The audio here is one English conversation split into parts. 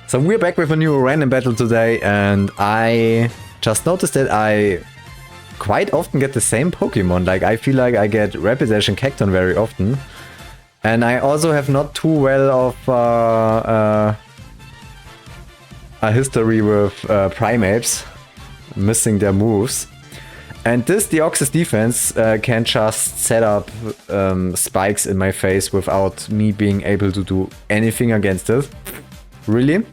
So we're back with a new random battle today, and I just noticed that I quite often get the same Pokemon. Like, I feel like I get Rapidash and Cacton very often. And I also have not too well of a history with Primates, missing their moves. And this Deoxys defense can just set up spikes in my face without me being able to do anything against it. Really?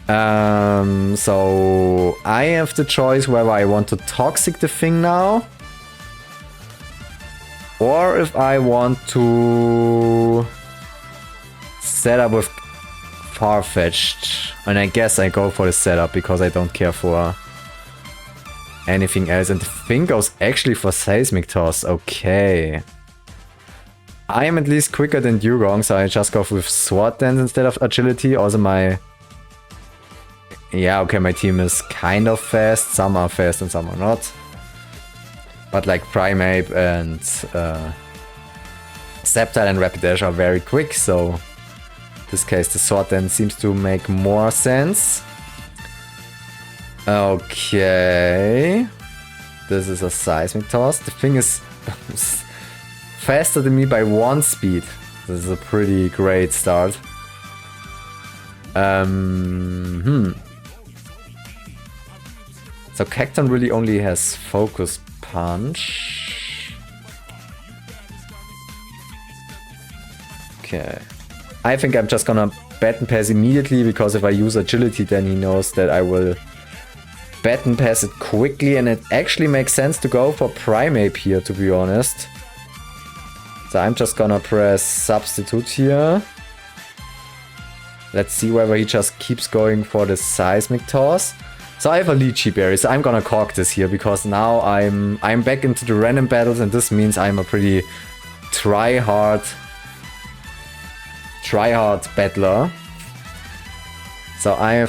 So I have the choice whether I want to Toxic the thing now, or if I want to set up with Farfetch'd. And I guess I go for the setup because I don't care for anything else. And the thing goes actually for Seismic Toss. Okay. I am at least quicker than Dugong, so I just go with Sword Dance instead of Agility. Also my... Yeah, okay, my team is kind of fast. Some are fast and some are not. But like Primeape and Sceptile and Rapidash are very quick, so... In this case, the Sword Dance seems to make more sense. Okay. This is a Seismic Toss. The thing is... faster than me by 1 speed. This is a pretty great start. So Cacton really only has Focus Punch. Okay. I think I'm just gonna Baton Pass immediately, because if I use Agility then he knows that I will Baton Pass it quickly, and it actually makes sense to go for Primeape here, to be honest. So I'm just gonna press Substitute here. Let's see whether he just keeps going for the Seismic Toss. So I have a Lychee Berry, so I'm gonna cork this here, because now I'm back into the random battles, and this means I'm a pretty try-hard battler. So I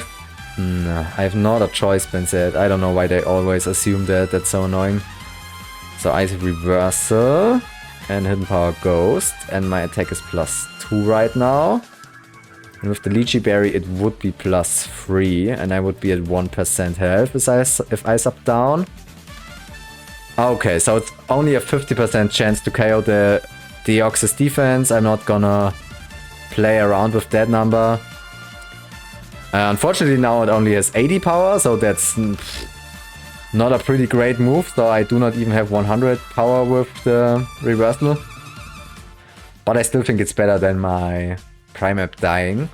have not a choice, Ben said. I don't know why they always assume that. That's so annoying. So I have Reversal and Hidden Power Ghost, and my attack is +2 right now. And with the Lychee Berry it would be +3, and I would be at 1% health if I sub down. Okay, so it's only a 50% chance to KO the Deoxys defense. I'm not gonna play around with that number. Unfortunately now it only has 80 power, so that's not a pretty great move, so I do not even have 100 power with the Reversal. But I still think it's better than my Primeape dying.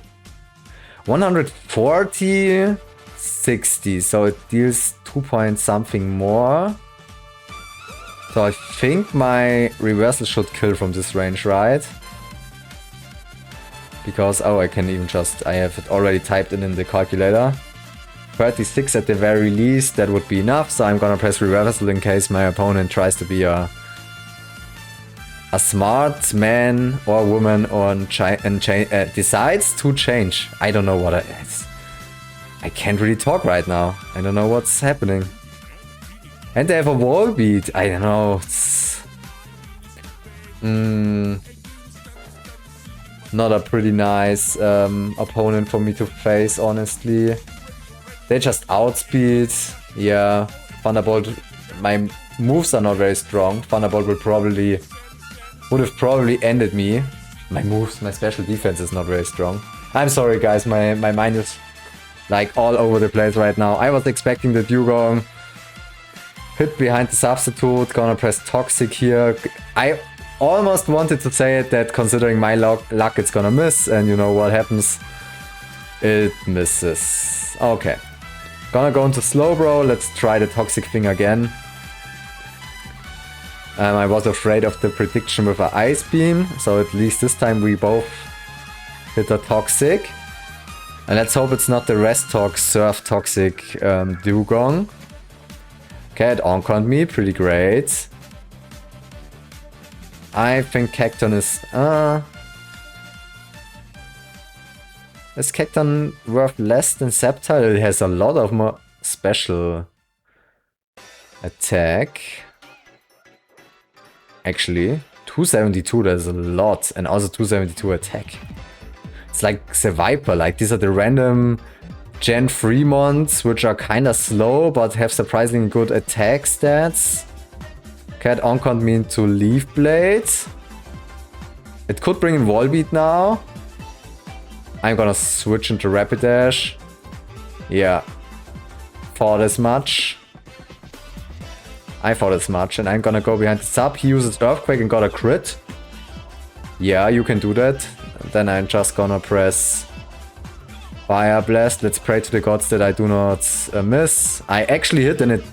140, 60, so it deals 2 point something more. So I think my Reversal should kill from this range, right? Because, oh, I can even just, I have it already typed in the calculator. 36 at the very least, that would be enough, so I'm gonna press Reversal in case my opponent tries to be a smart man or woman and decides to change. I don't know what it is. I can't really talk right now. I don't know what's happening. And they have a wall beat. I don't know. It's not a pretty nice opponent for me to face, honestly. They just outspeed. Yeah, Thunderbolt. My moves are not very strong. Thunderbolt would have probably ended me. My moves, my special defense is not very strong. I'm sorry guys, my mind is like all over the place right now. I was expecting the Dugong. Hit behind the Substitute, gonna press Toxic here. I almost wanted to say it that considering my luck it's gonna miss, and you know what happens. It misses. Okay. Gonna go into Slowbro, let's try the Toxic thing again. I was afraid of the prediction with an Ice Beam, so at least this time we both hit a Toxic. And let's hope it's not the Restox Surf Toxic Dugong. Okay, it Oncorned me, pretty great. I think Cacton is... is Cacton worth less than Sceptile? It has a lot of more special attack. Actually, 272, that's a lot, and also 272 attack. It's like the Viper, like these are the random Gen 3 mons, which are kinda slow, but have surprisingly good attack stats. Cat Oncon mean to Leaf Blade. It could bring in Wallbeat now. I'm gonna switch into Rapidash. Yeah. Thought as much. I thought as much, and I'm gonna go behind the sub. He uses Earthquake and got a crit. Yeah, you can do that. Then I'm just gonna press Fire Blast. Let's pray to the gods that I do not miss. I actually hit and it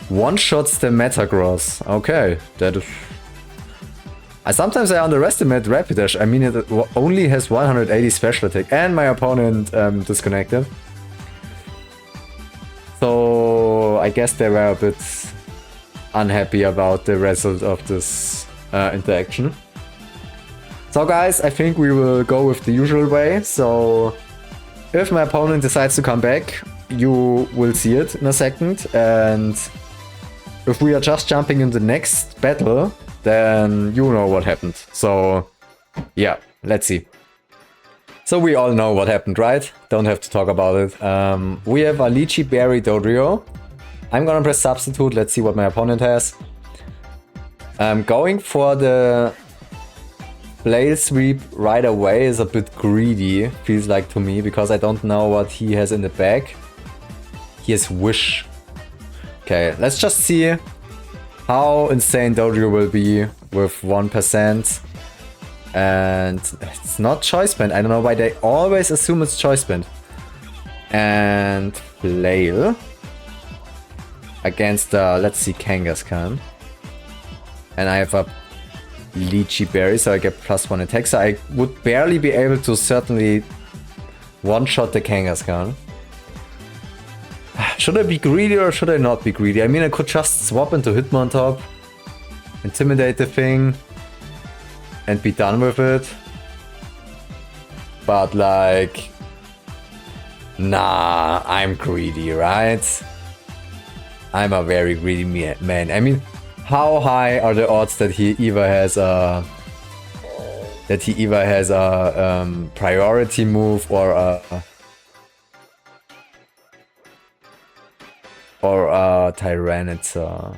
one-shots the Metagross. Okay, that is... Sometimes I underestimate Rapidash. I mean, it only has 180 special attack, and my opponent disconnected. So I guess they were a bit unhappy about the result of this interaction. So guys, I think we will go with the usual way. So if my opponent decides to come back, you will see it in a second. And if we are just jumping in the next battle, then you know what happened. So yeah, let's see. So we all know what happened, right? Don't have to talk about it. We have a Lychee Berry Dodrio. I'm gonna press Substitute. Let's see what my opponent has. Going for the Flail Sweep right away is a bit greedy, feels like to me, because I don't know what he has in the bag. He has Wish. Okay, let's just see how insane Dodrio will be with 1%. And it's not Choice Band. I don't know why they always assume it's Choice Band. And Flail. Against, let's see, Kangaskhan. And I have a Lychee Berry, so I get +1 attack. So I would barely be able to certainly one-shot the Kangaskhan. Should I be greedy or should I not be greedy? I mean, I could just swap into Hitmontop, intimidate the thing, and be done with it. But like... Nah, I'm greedy, right? I'm a very greedy man. I mean, how high are the odds that he either has a priority move or a Tyranitar?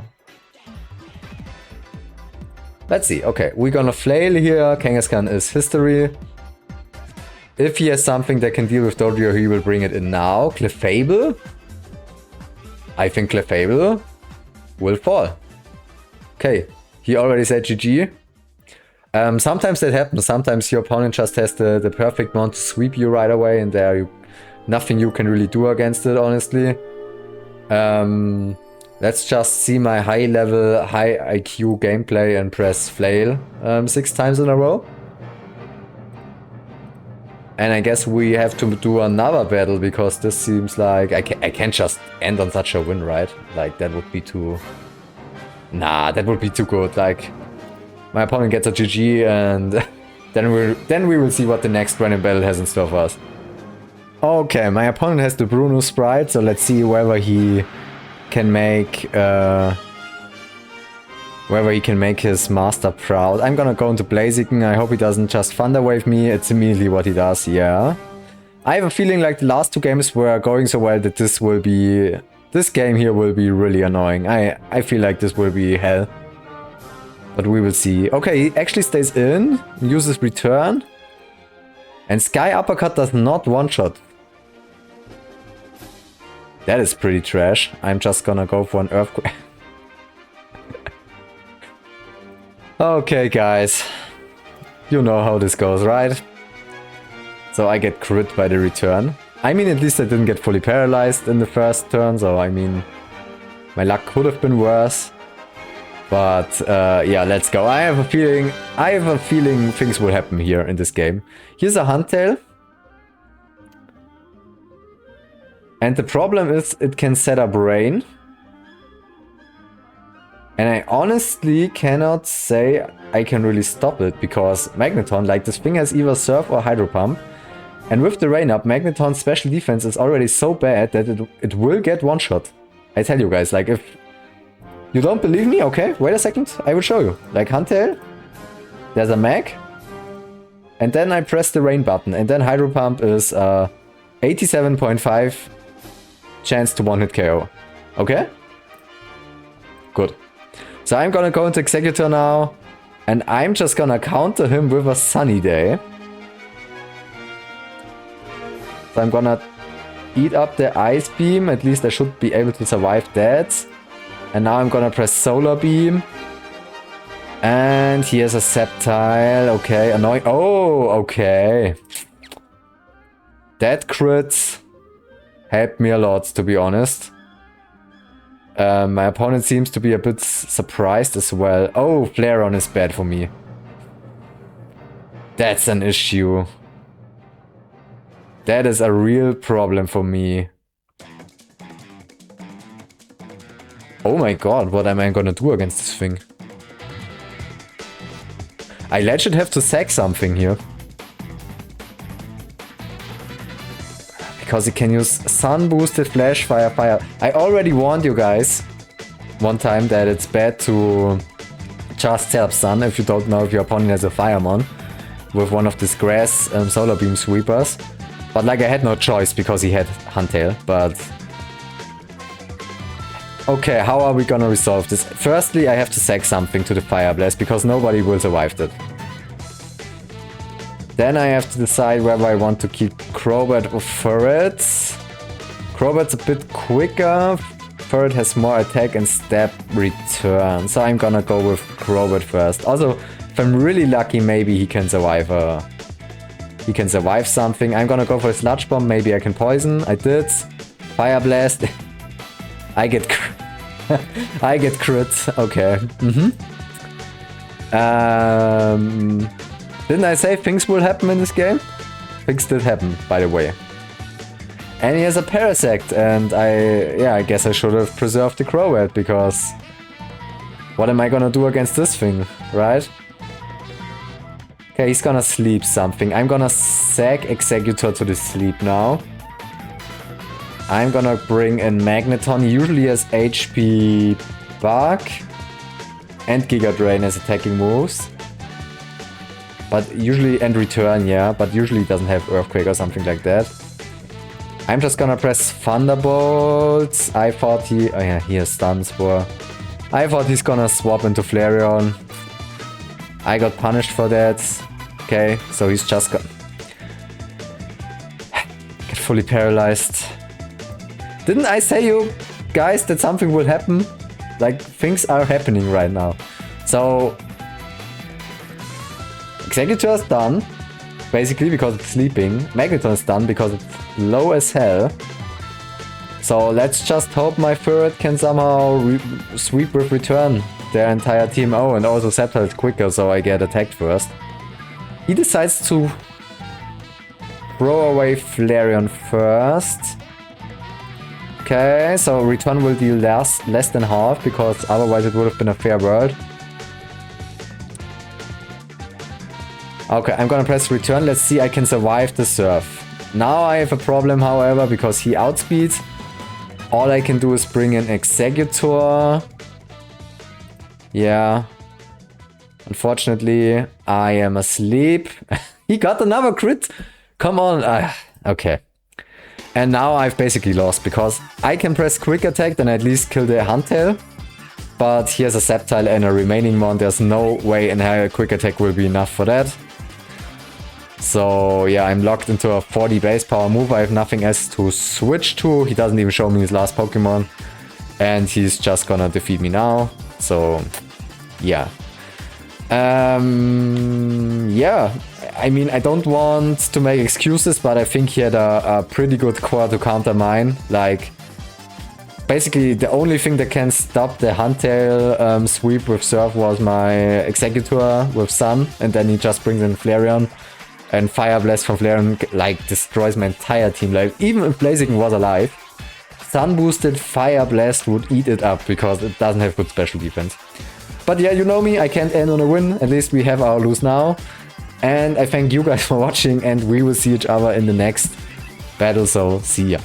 Let's see. Okay, we're gonna Flail here. Kangaskhan is history. If he has something that can deal with Dodrio, he will bring it in now. Clefable? I think Clefable will fall. Okay, he already said GG. Sometimes that happens. Sometimes your opponent just has the perfect one to sweep you right away, and there nothing you can really do against it, honestly. Let's just see my high level, high IQ gameplay and press Flail 6 times in a row. And I guess we have to do another battle, because this seems like I can't just end on such a win, right? Like, that would be too... Nah, that would be too good. Like, my opponent gets a GG, and then we will see what the next random battle has in store for us. Okay, my opponent has the Bruno Sprite, so let's see whether he can make his master proud. I'm gonna go into Blaziken. I hope he doesn't just Thunder Wave me. It's immediately what he does, yeah. I have a feeling like the last 2 games were going so well that this game here will be really annoying. I feel like this will be hell. But we will see. Okay, he actually stays in, uses Return. And Sky Uppercut does not one-shot. That is pretty trash. I'm just gonna go for an Earthquake. Okay, guys. You know how this goes, right? So I get crit by the return. I mean, at least I didn't get fully paralyzed in the first turn, so I mean, my luck could have been worse. But yeah, let's go. I have a feeling things will happen here in this game. Here's a Huntail. And the problem is it can set up Rain. And I honestly cannot say I can really stop it, because Magneton, like, this thing has either Surf or Hydro Pump. And with the Rain up, Magneton's special defense is already so bad that it will get one-shot. I tell you guys, like, if you don't believe me, okay, wait a second, I will show you. Like, Huntail, there's a Mag, and then I press the rain button, and then Hydro Pump is 87.5 chance to one-hit KO. Okay? Good. So I'm gonna go into Executor now, and I'm just gonna counter him with a Sunny Day. So I'm gonna eat up the Ice Beam, at least I should be able to survive that. And now I'm gonna press Solar Beam. And here's a Sceptile, okay, annoying. Oh, okay. That crit helped me a lot, to be honest. My opponent seems to be a bit surprised as well. Oh, Flareon is bad for me. That's an issue. That is a real problem for me. Oh my god, what am I gonna do against this thing? I legit have to sack something here. Because it can use Sun Boosted Flash, Fire, Fire. I already warned you guys one time that it's bad to just set up Sun if you don't know if your opponent has a Firemon with one of these grass Solar Beam sweepers. But like I had no choice because he had Huntail, but... Okay, how are we gonna resolve this? Firstly, I have to sack something to the Fire Blast because nobody will survive that. Then I have to decide whether I want to keep Crobat or Furret. Crobat's a bit quicker. Furret has more attack and stab return. So I'm gonna go with Crobat first. Also, if I'm really lucky, maybe he can survive something. I'm gonna go for a Sludge Bomb. Maybe I can poison. I did. Fire Blast. I get I get crit. Okay. Didn't I say things will happen in this game? Things did happen, by the way. And he has a Parasect, and I guess I should have preserved the Crobat, because what am I gonna do against this thing, right? Okay, he's gonna sleep something. I'm gonna sack Executor to the sleep now. I'm gonna bring in Magneton. He usually has HP Bug and Giga Drain as attacking moves. But usually, and Return, yeah, but usually he doesn't have Earthquake or something like that. I'm just gonna press Thunderbolts. I thought he... Oh yeah, he has stuns for... I thought he's gonna swap into Flareon. I got punished for that. Okay, so he's just got... Get fully paralyzed. Didn't I say you guys that something will happen? Like, things are happening right now. So... Executor is done, basically because it's sleeping. Magneton is done because it's low as hell. So let's just hope my Furret can somehow sweep with Return their entire team. Oh, and also Sceptile is quicker, so I get attacked first. He decides to throw away Flareon first. Okay, so Return will deal less than half, because otherwise it would have been a fair world. Okay, I'm gonna press Return. Let's see I can survive the Surf. Now I have a problem, however, because he outspeeds. All I can do is bring in Executor. Yeah. Unfortunately, I am asleep. He got another crit. Come on. Okay. And now I've basically lost, because I can press Quick Attack, then at least kill the Huntail. But he has a Sceptile and a remaining Mon. There's no way in hell Quick Attack will be enough for that. So yeah, I'm locked into a 40 base power move. I have nothing else to switch to. He doesn't even show me his last Pokemon. And he's just gonna defeat me now. So yeah. Yeah, I mean, I don't want to make excuses, but I think he had a pretty good core to counter mine. Like, basically the only thing that can stop the Huntail sweep with Surf was my Executor with Sun, and then he just brings in Flareon. And Fire Blast from Galleon, like, destroys my entire team life. Even if Blaziken was alive, Sun Boosted Fire Blast would eat it up because it doesn't have good special defense. But yeah, you know me, I can't end on a win. At least we have our lose now. And I thank you guys for watching, and we will see each other in the next battle, so see ya.